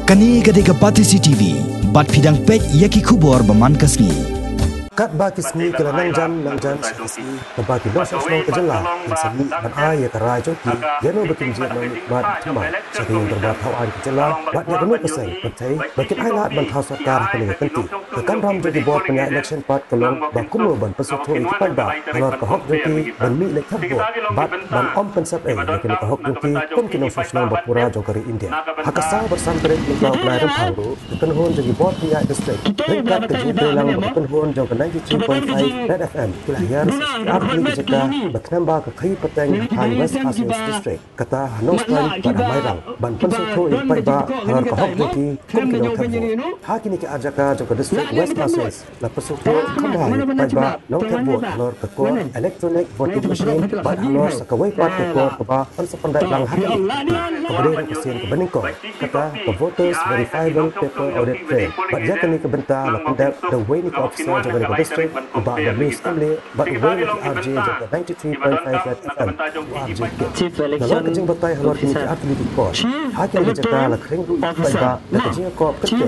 Kani gadega Pati CCTV, bat pidang pej yaki kubor baman kasni. Kat baki sni kena nangjam sisi baki dosa sno kejela insani ban ai ka rai joki geno bakin je nang bat thuma saki yang terbat hawan kejela bat ya kenu pesai petai bakin ai lat ban khas sarkar kene kanti kan ram jadi bot penya election part kelong ba kumo ban pesuto itu pai ba kalor ka hok joki ban mi le thab bat ban om pensap kene ka hok joki kum kino sosno ba pura jokari India hakasa bersambret mengkau rai thangru kan hon jadi bot penya district ringkat keji telang kan hon jokana 93.5 Red FM kelahiran arti jika berkembang ke kai peteng Han West Passenger District kata Hanostan pada Mairang ban pensuto ipai ba halar ka hok joki kum kino thabu hakini ke ajaka joka district West Passenger la pensuto kembang ipai ba long thabu halar ka ko electronic voting machine ban halar sakawai pat ko ba pensepandai lang hati kemudian kesien ke bening ko kata ke voters verifiable paper audit trail ban jakani ke benta la pendap the way ni officer joka district about the Miss Emily but when the RJ the 93.5 FM RJ chief election kajing batai halor kini atlet coach hakim jaka la kring ba la kajing ko kete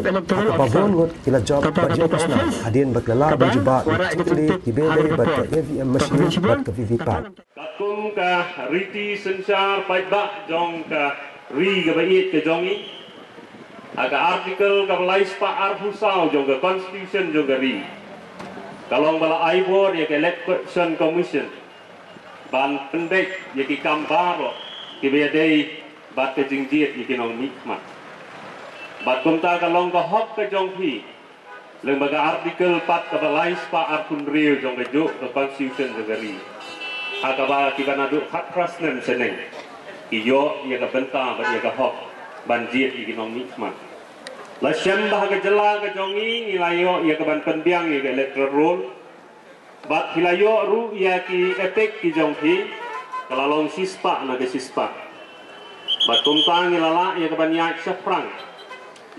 ba bon ngot kila job budget personal hadin baklala berjuba cikli kibele bat AVM machine bat ke VVPAT kakum ka riti sensar pai ba jong ka ri ga bait ke jongi aga artikel ka lais pa arfusau jong ka constitution jong ka ri kalong bala aibor ya ke election commission ban pendek ya ki kambaro ki bedai bat ke jingjiet ya ki nong nikmat bat kumta kalong ka hok ke jongpi lembaga artikel 4 ka balais pa arpun real jong ke juk ke constitution negeri akaba ki banadu hak krasnen seneng iyo ya ka benta bat ya ka hok ban jiet ya ki nong nikmat la syam bah ke jela ke jongi nilayo ya ke ban penbiang ya ke electoral roll bat hilayo ru ya ki etek ki jonghi kalalong sispa na ke sispa bat tumpang nilala ya ke ban yak sefrang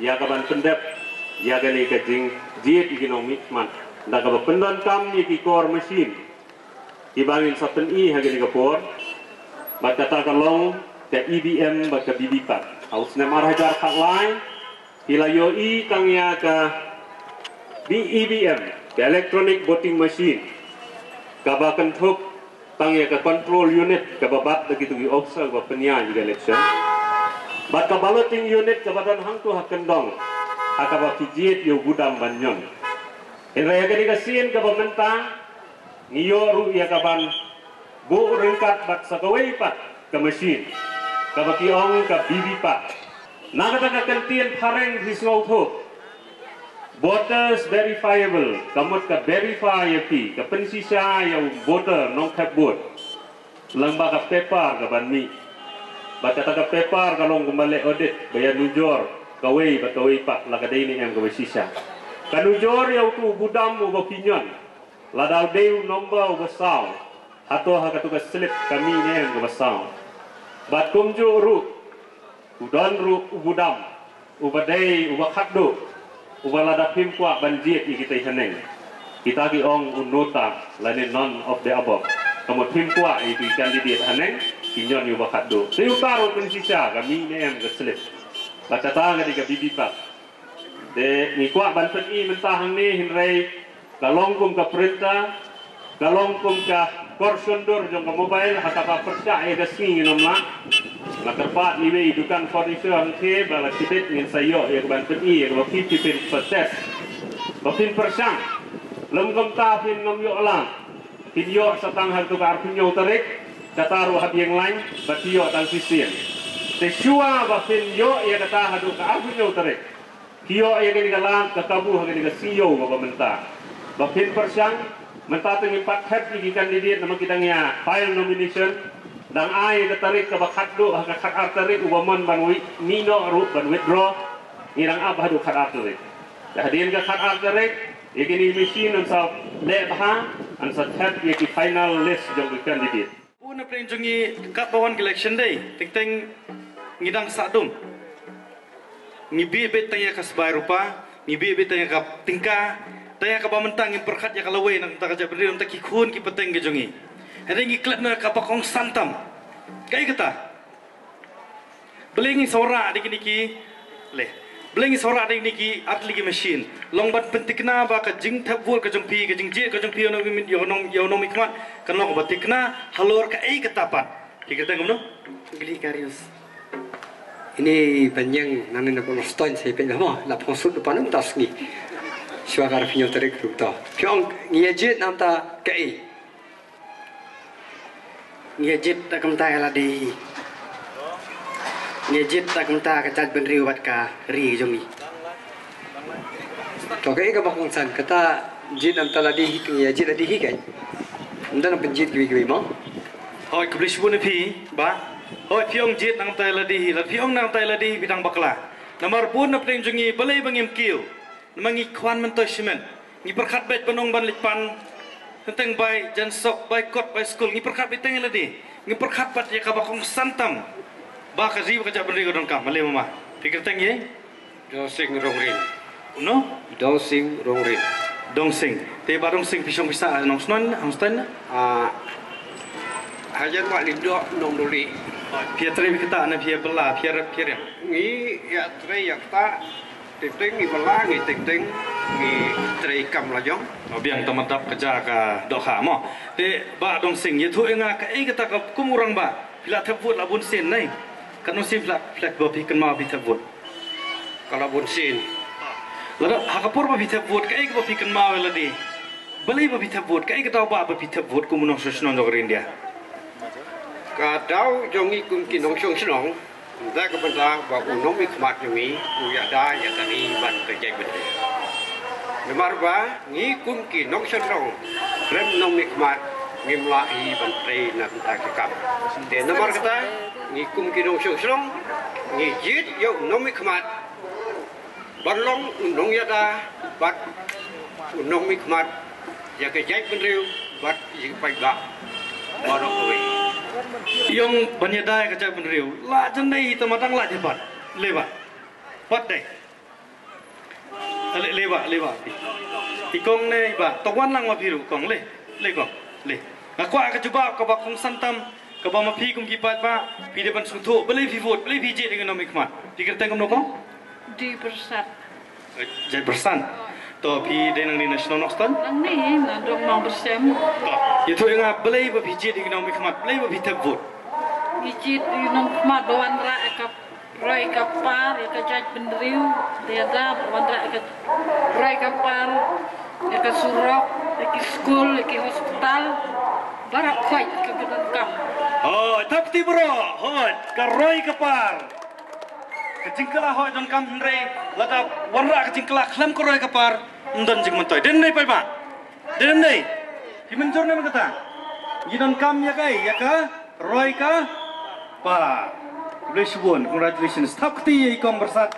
ya ke ban pendep ya ke ni ke jing jiet economic man da ke pendan kam ya ki core machine ibangin sapen i ha ke ni ke por bat kata kalong ke EBM bat ke BBPAT aus nem arhajar hak lain hilayo i kang ya ka di EVM ke electronic voting machine kaba kentuk tang ya ka control unit kaba bat begitu gi officer ba penya di election bat ka balloting unit kaba dan hang tu hakendong akaba kijiet yo gudam banyon enra ya ka sien kaba mentang ngiyo ru ya kaban bu ringkat bat sakawai pat ke machine kaba kiong ka BBPAT nakata kentian pareng risau tho voters verifiable kamut ka verify yapi ka pensisa yang voter nong kabut lamba ka paper ka banmi bata ka paper kalong gumale audit bayan nujor kawai batawai pak lagadai ni em ka sisa kanujor yang tu budam mo opinion ladau deu nomba ubasau atau hakatu ka slip kami ni em ka basau bat kumju ru udon ru ubudam ubadai ubakaddo ubalada pimkwa banjiet kita haneng kita ki ong unota lani none of the above kamu pimkwa itu candidate haneng kinyon ubakaddo seutaro pensisa kami nem keslip bacata ngadi ka bibipa de ni kwa banpen i mentahang ni hinrei kalongkum ka perintah kalongkum ka korsondur jong ka mobile hakapa persa e gasing nomna makarpa niwe idukan furniture angke bala kibet ngin sayo ya ban peti ya ba 50% bapin persang lengkom ta pin nom yo lang pin yo satang hal tu kar pin yo tarik kataru hab yang lain batio tang sisien te shua bapin yo ya kata hadu kar pin yo tarik kio ya ke digalang katabu ha ke digasiyo ba menta bapin persang menta tu impat happy di kandidat nama kita nya file nomination dan ai ketarik ke bakaddo ka khat artarik ubaman banwi mino ru ban withdraw irang ab hadu khat artarik hadin ka khat artarik ikini machine an sa le bha an sa tap yaki final list jong candidate una prenjongi kat bawan election day ting ngidang sadum ngibi bet tanya kasbai rupa ngibi bet tanya ka tingka tanya ka bamentang imperkhat ya kalawai nang ta ka jabri nang ta kikun ki peteng ke jongi ada yang iklan na kapakong santam, kaya kata, belingi sora di kini ki, leh, Belengi sorak ding niki atli mesin. Long bat pentikna ba ka jing thabul ka jongpi ka jing je ka jongpi yonom ikmat kan long batikna halor ka ei ketapat. Dikata ngomno? Glikarius. Ini banyak nana nak berstone saya pilih mah, lapang sud depan entas ni. Suara finyo terik ruta. Piang ngejit nam ta kai. Ngejit tak kamta ala di. Ngejit tak kamta kacat benriu bat ka ri jomi. To kai ka bakong san kata jit nam ta ladi ngejit ladi hi kai. Ndan penjit kiwi mah. Hoi kublis bun pi ba. Hoi piong jit nang tai ladi la piong nang tai ladi bidang bakla. Namar bun na preng jongi balai bangim kiu. Namangi kwan man toy simen. Ngi perkhat bet panong ban lipan. Tentang bai jan sok bai kot bai school ngi perkhat bet teng ladi. Ngi perkhat bat ya ka bakong santam. Ba ka zi ka ja beri ko dong kam male mama. Pikir teng ye? Dosing rongrin. No? Dosing rongrin. Dong sing. Te ba dong sing pisong pisa nong snon hamstan. Hajar mak lindo nong doli. Pia tri kita na pia bela pia ya. Ngi ya tri ya ta. Ting ngi bela ngi ting ngi tri kam la jong. Biang tamadap kerja ka dok ha mo. Te ba dong sing ye thu nga ka ei kata ka kumurang ba. Bila thabut la bun sen nai. Kan sin flak ba pi kan ma pi thabut. Kalau bun sin. Lada hakapur ba pi thabut ka ei ka pi kan ma la di. Balai ba pi thabut ka ei ka taw ba pi thabut kumunong sosnon dok rindia. Kadau jongi kum kinong song senong. Dah kepada bahawa unom ikmat jongi uyada ya tadi ban kerja benda. Nomor ba ngi kum kinong senong. Rem nom ikmat ngimlahi bantri nak tak kekap. Dan nomor kata ngi kum kinong song senong ngi jid yo nom ikmat. Balong unong yada bat unom ikmat ya kerja benda bat jipai ba. Barok away. Yung banyadai kacak benriu, la jendai tamatang la jebat, lewat, pat deh, lewat. Ikong ne ba, tawan lang mapiru kong le kong le. Aku akan cuba kau bakong santam, kau bawa mapi kum kipat ba, pi depan suntuk, beli pivot, beli biji dengan nom ikmat. Dikira tengok nokong? 2%. Jadi persan. To pi denang di national nokstan? Nang ni na dong mau bersem. Itu yang beli biji dengan nom ikmat, beli biji tebut. Biji nom ikmat bawan ra ekap roy kapar ya kajaj bendriu dia da bawan ra ekap roy kapar ya ke surok ya ke school ya ke hospital barak fight ke gedang kam. Oh, tapi bro, hot karoy kapar. Kecingkala hoi don kam hendre lada warra kecingkala klam koroi kapar ndon jing mentoy den nei pai ba den nei himenjor ne kata gidon kam ya kai ya ka roi ka pa blesbon congratulations thap kti ye kom bersat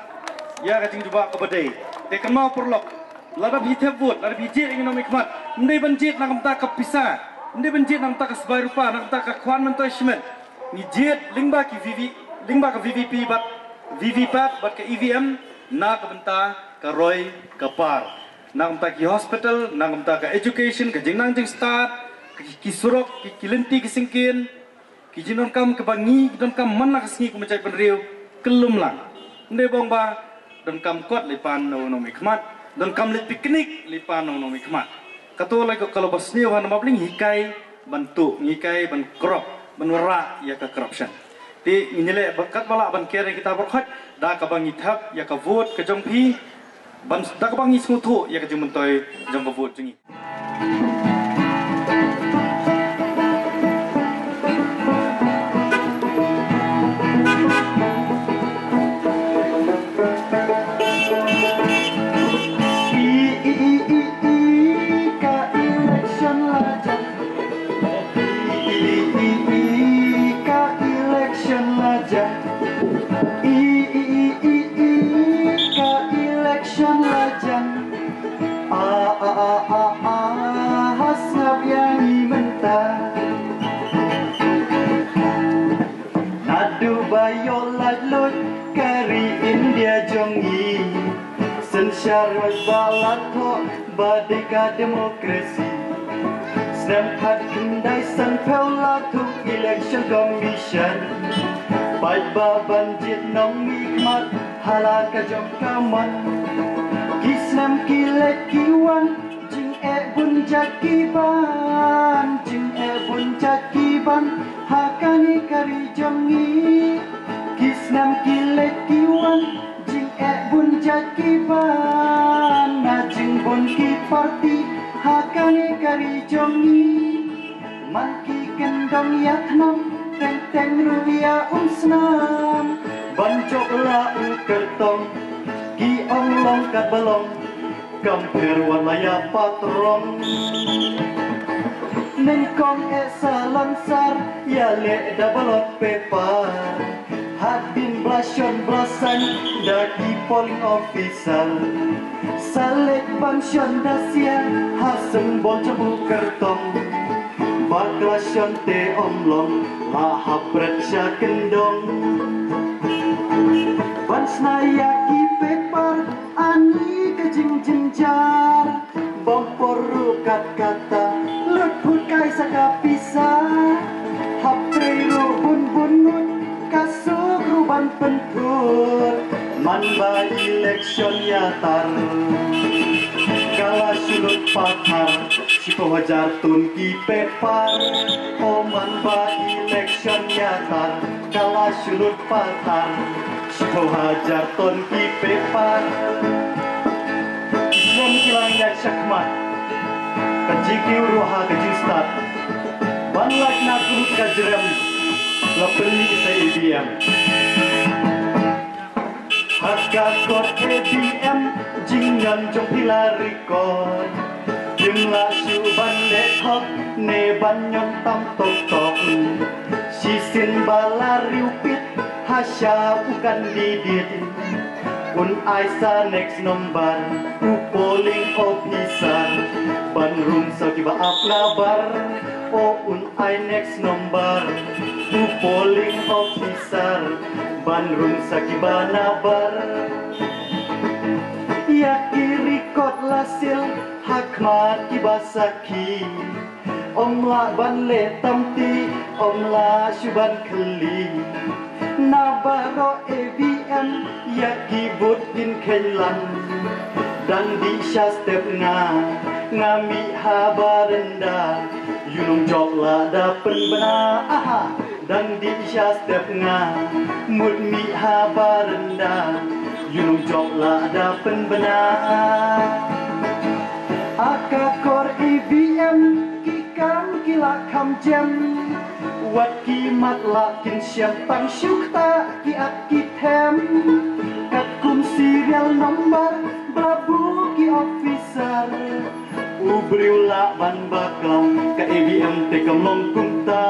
ya kecing juba ke badai te kemau perlok lada bi thebut lada bi je ingin ikmat ndai banjit nang ta kapisa ndai banjit nang ta kasbai rupa nang ta ka khwan mentoy shmet ni jet lingba ki VVP bat VVPAT bat ke EVM na kabenta ka Roy kapar na kabenta ki hospital na kabenta ka education ka jingnang jing start ki surok ki kilenti ki singkin ki jinon kam ka bangi don kam man na kasingi ku macai penriu kelum lang nde bong ba don kam kot lipan no mikmat don kam lit piknik lipan no mikmat kato lagi kalau basni wan mabling hikai bantu ngikai ban krop ban wara ya ka corruption ti inile bakat bala ban kere kita berkhat da ka bangi thap ya ka vote ka jongpi ban da ka bangi smutu ya ka jumtoy jong ka vote jingi Syarat balato badika demokrasi Snaphat kendai sanpel latu election commission Baik baban jit nong mikmat hala ka jong kaman kisnam kilet kiwan jing bun jakiban jing bun jakiban hakani kari jongi kisnam kilet kiwan jing bun jakiban na jing bun ki parti hakani kari jongi man ki kendong yatnam teng teng ruya snam banjok la kertong ki ong long kat balong kampir walaya patrong nen kong salon sar ya le dabalot pepar hadin blason blasan daki polling officer salek bangsion dasia hasem bon cebu kertong baklasion te omlong lahap reksha kendong bansnaya ki pepar ani kejing jenjar bompor rukat kata lut pukai saka pisah hapre bun bunut kasuk ruban pentut man ba election yatar kala sulut pakar si pewajar tun ki pepar oman ba election yatar kala sulut pakar si pewajar tun ki pepar Islam kilang yak syakmat kajikiu ruha kajistat banlak na kurut kajram la perli sa ABM Hakka kot ABM jingan jong pilari kot jumla syuban lekhok ne banyon tam tok tok sisin balari upit hasya bukan didit un aisa next number polling officer banrum sakiba aplabar o un I next number polling officer banrum sakiba nabar ya kiri kot lasil hakmat kibasaki omla banle tamti omla syuban keli nabaro ABM ya kibut din kailan dan di step ngami habarenda yunung jokla dapen bena aha dan di step mudmi habarenda yunung jokla dapen bena akakor ABM kikam kilakam jam wat kimat lakin siam tang syukta ki akitem kat kum serial number Babu ki officer ubriula ban bakam ka ABM te kamlong kunta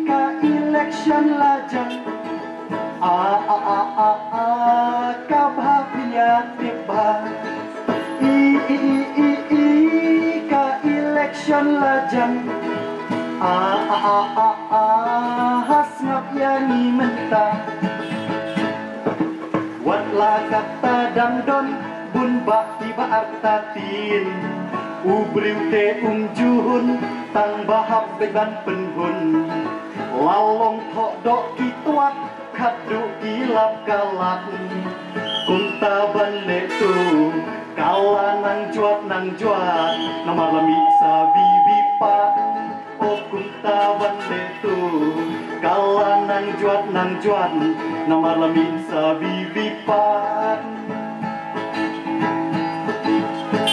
ka election lajang ka bhapiya tiba ka election lajang hasngap yani mentah Watla kata dangdon bun bak tiba artatin ubriu te juhun tang bahap beban penhun lalong thok dok kituat khadu kilap kalak kunta banle tu kala nang juat namar lami sa bibipa o kunta banle tu kala nang juat namar lamin sa bibipan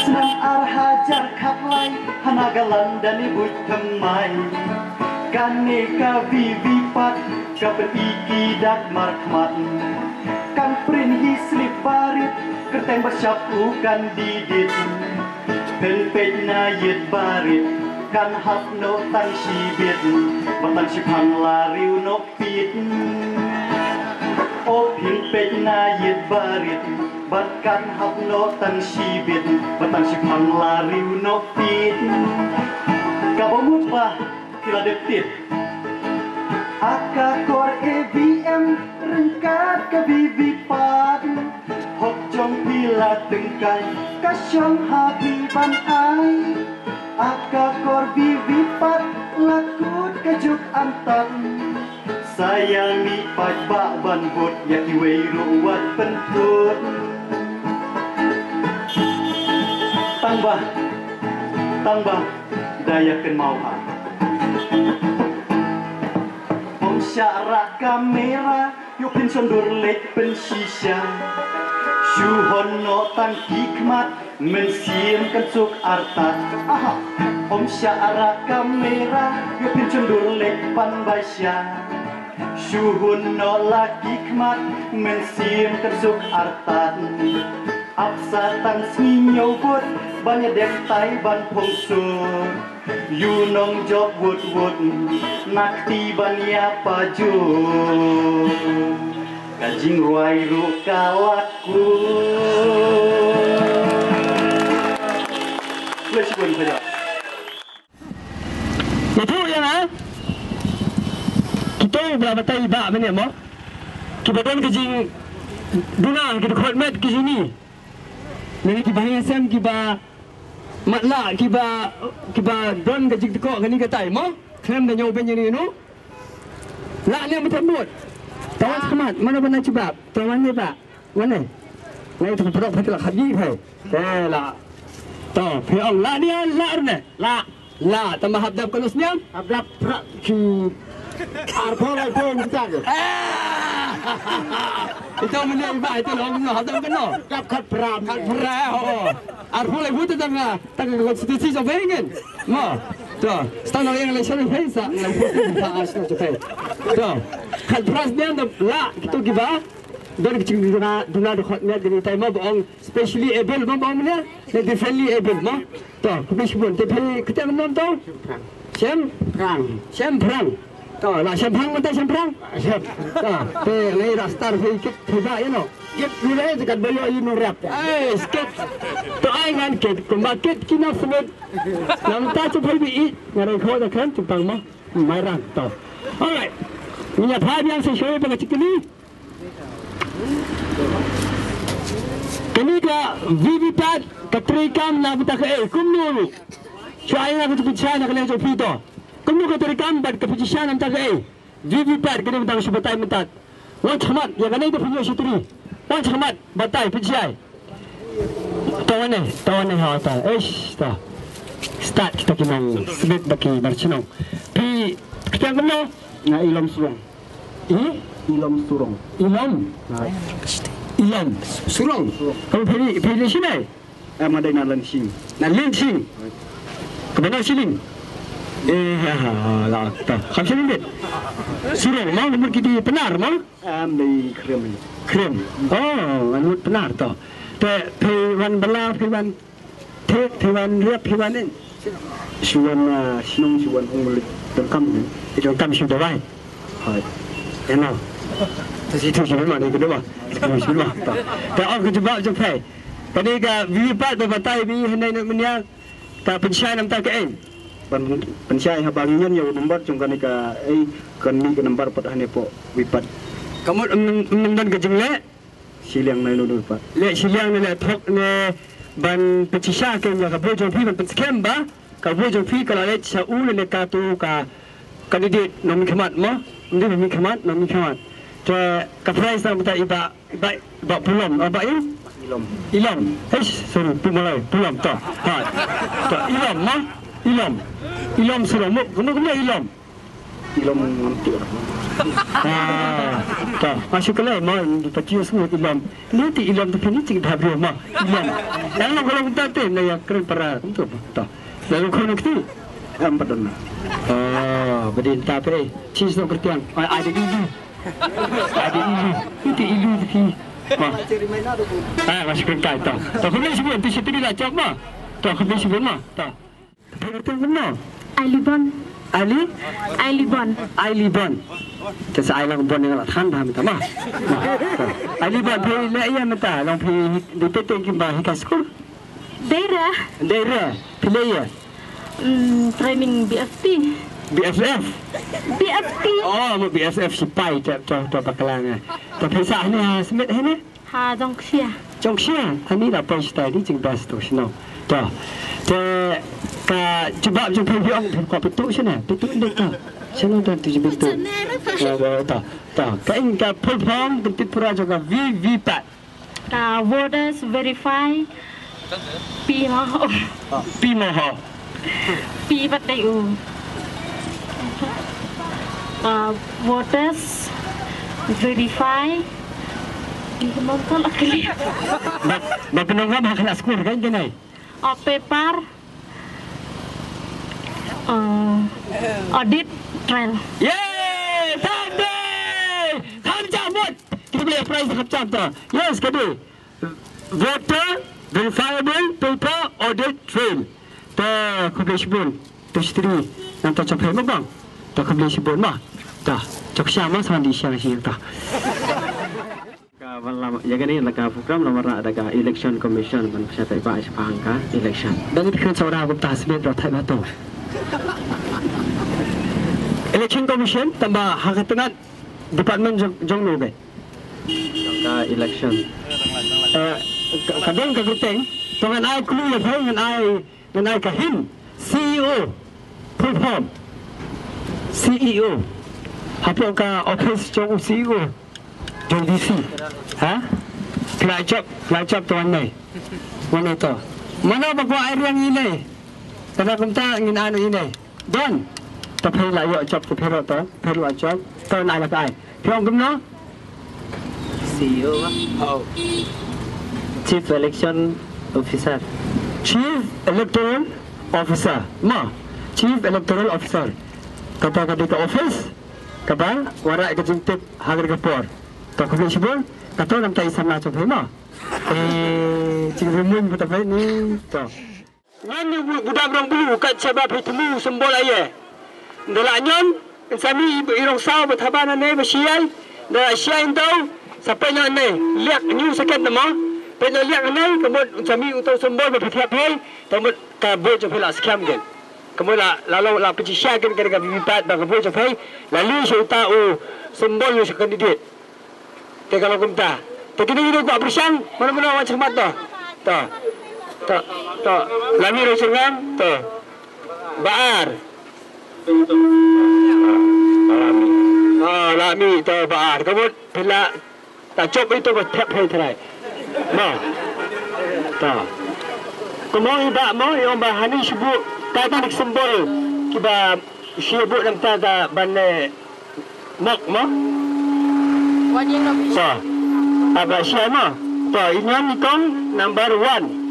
senang arhajar kaplay hanagalan dan ibu temai kane ka bibipat kapetiki dak markmat kan prin hislip barit kerteng bersapu kan didit penpej na yet barit kan hapno tan sibit batang sipang lariu no pit o penpej na yet barit batkan hapno tan sibit batang sipang lariu no pit kabamut pa kila deptit akakor ABM rengkat ke bibipan hok jong pila tengkai kasyong habiban ai akakor bibipat lakut kejuk antan saya sayangi pajak ban bot yaki wei ruwat pentut tambah dayakan mauha om syarak kamera yuk pin sondur lek pen shisha syuhon no tan hikmat mensim kensuk artat om syarak kamera yuk pin sondur lek pan basya syuhun no laki hikmat mensim kensuk artat apsa tan sinyo bot banyak dem tai ban pongsur you nong job wood nakti ban ya paju kajing ruai ru kalaku let's go saja itu ya na kita berapa tai ba mana mo kita dan kajing dunang kita khotmat ke sini Nani kiba SM kiba matla kiba don kajik teko kani katai mo klem dan nyoben yani no la ni betul tawan khamat mana bana cibab tawan ni ba mana ngai tu produk betul khaji hai la to phi ong la ni la ne la tambah habdab kalusnya habdab ki arpo lai pun kita itu mana iba itu orang no hadam kan no khat pram arpo lai buat tanga konstitusi so veingen mo to stand orang yang lesson face lai buat ta asno to face to khat pras dia la gitu giba dan kecing duna khotnya dari time bong specially able bong ne differently able mo to kubishbun tapi kita menom to sem perang to la sem perang mata sem perang to pe lai rastar pe kit thiba you know kit nilai dekat belo you know rap skit to ai ngan kit ko market kina flut nam ta chu phai bi ngarai kho da kan chu pang mo mai ran to alright minyak phai yang sesuai dengan cikini kami ka vivitat katrikam na kita ke kumnu Soalnya nak keputusan nak kalian coba itu. Kamu kata rekam bad keputusan nak tak vivitat kena mentang sebatai mentat. Wan camat yang kena itu punya sutri. Wan camat batai pejai. Tawane hata. Ta. Start kita kena sebut bagi bercenong. Pi kita kena na ilom surong. Ilom surong. Ilom surong. Kamu pilih sini. Ada nalan sing. Nalan sing. Kebenar siling. Lah, tak. 5 ringgit. Surong mau nomor kita benar mau? Di krem. Oh, anu benar tu. Te piwan bela piwan piwan liap piwan ni. Suan sinong suan unglik dengkam ni. Dengkam sudah baik. Hai. Enak. Itu sebelum ni kedua. Sebelum. Tak aku cuba jumpai. Tadi ke vipat berbatai bi hendak nak meniak. Ta pensyai nam ta ke pensyai habangian yang nomor jungkan ni ka kan ni ke nomor patah ni po wipat kamu mendan ke jengle siliang nai nu pat le siliang ni le thok ne ban pecisha ke nya ka bojo phi ban penskem ba ka bojo phi ka le cha u le ka tu ka candidate nom khamat mo ndi mi khamat nom khamat te ka price nam ta iba pulom aba ilom suruh pemulai pulang tak tak ilom suruh kena ilom tak masuk kelas mau dipacu semua ilom nanti ilom tu ni cik dah beri mah ilom yang kalau kita tu yang keren para untuk tak lalu kau nak tu empat berdin tak peri cis nak kertian ada ilu itu ilu tu masih kerengkai tak. Tak kena sebut tu situ dia cak mah. Tak kena sebut mah. Tak. Betul benar. Ailibon. Jadi saya nak bon dengan than dah minta mah. Ailibon pergi le ia minta, long pergi di peteng kimba hika sekolah. Daerah. Pilih ya. Training BFT. BFF. Oh, mau BFF sipai tu bakalangan. Tapi saat ni semit ni. Jongxia. Ini dah post tadi jeng best tu sino. Tu. Ka cuba jumpa orang kau betul sini. Betul ni tu. ฉันต้อง tujuh betul. Tak. Kain ka perform bentuk pura juga VV8. Voters verify. Pi maho. Pi batai u. Voters verify. Penonton lagi. Penonton bakal skor kan kenai. Paper. Audit trail. Yeay! Sampai! Hamzah kita boleh prize Hamzah tu. Yes, kadi. Voter, verifiable, paper, audit trail. Tak boleh sebut. Tu isteri. Nanti capai apa bang? Tak boleh sebut mah. Tak. Cak siapa sama di siang tak. Jadi ni laga program nomor ada election commission ban saya tak pangka election. Dan itu kan seorang aku tak sebut rotai batu. Election commission tambah hak tengah department jong lobe. Election. Kadang kaguteng dengan ai clue ya dengan ai kahin CEO perform CEO apa ka office jong CEO jong DC ha pelajap tuan ni mana tu mana bawa air yang ini kada kumta ngin anu ini don tapi la yo job tu pero tu pero job tu nai la kai piong kumno CEO Chief Election Officer ma Chief Electoral Officer kata ka office kabal wara ka jintip hagar kapor tak boleh sebut kata nam tai sama tu ma cium betul ni tu Ngani budak orang bulu kat sebab bertemu sembol ayah. Dalanyon sami irong saw bertabanan ni bersial dah sial tahu sampai ni liak new second nama pada liak ni kemudian sami untuk sembol bertiap hai kemudian kabut je pula scam kan. Kemudian lalu la pergi sial kan kena bibat dah kabut je hai lalu saya tahu sembol yang kandidat. Tapi kalau kumta tapi ni buat bersang mana-mana macam mana tak lami rosengan tu baar lami tu baar kemudian bila tak cop itu bertap hai terai tak kemudian iba mau yang bahani sebut tadi sembol kiba sebut dalam tanda bane mak wajib nak bisa agak siapa tu ini nikong number 1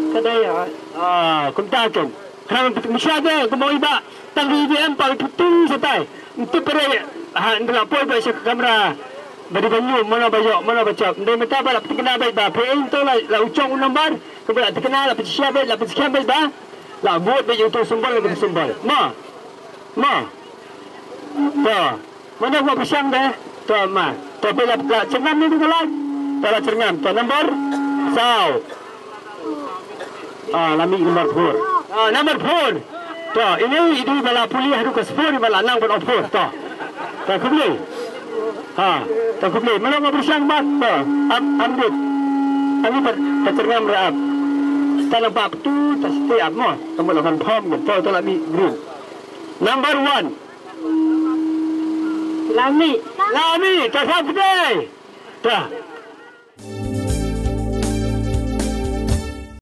kadaya kumtakan kerana masyarakat kemau iba tanggi IBM paling penting setai untuk pere adalah poi baca kamera bagi banyu mana baca ndai mata bala kena baik ba pe itu la ucong nomor kemudian terkenal la siapa la sekian baik ba la buat baik untuk sembol ke sembol ma tu mana gua bersang dah tu ma tapi la cengam ni juga lah kalau cengam tu nombor saw lami nomor 4 nomor 4 tu ini itu bala pulih hadu ke 10 bala nang ber offer tu tak boleh tak boleh mana gua bersang mat tu ambil ani bercengam rap tanam bab tu tak setiap mo kamu lakukan pom tu lami green number 1 lami tak sampai dah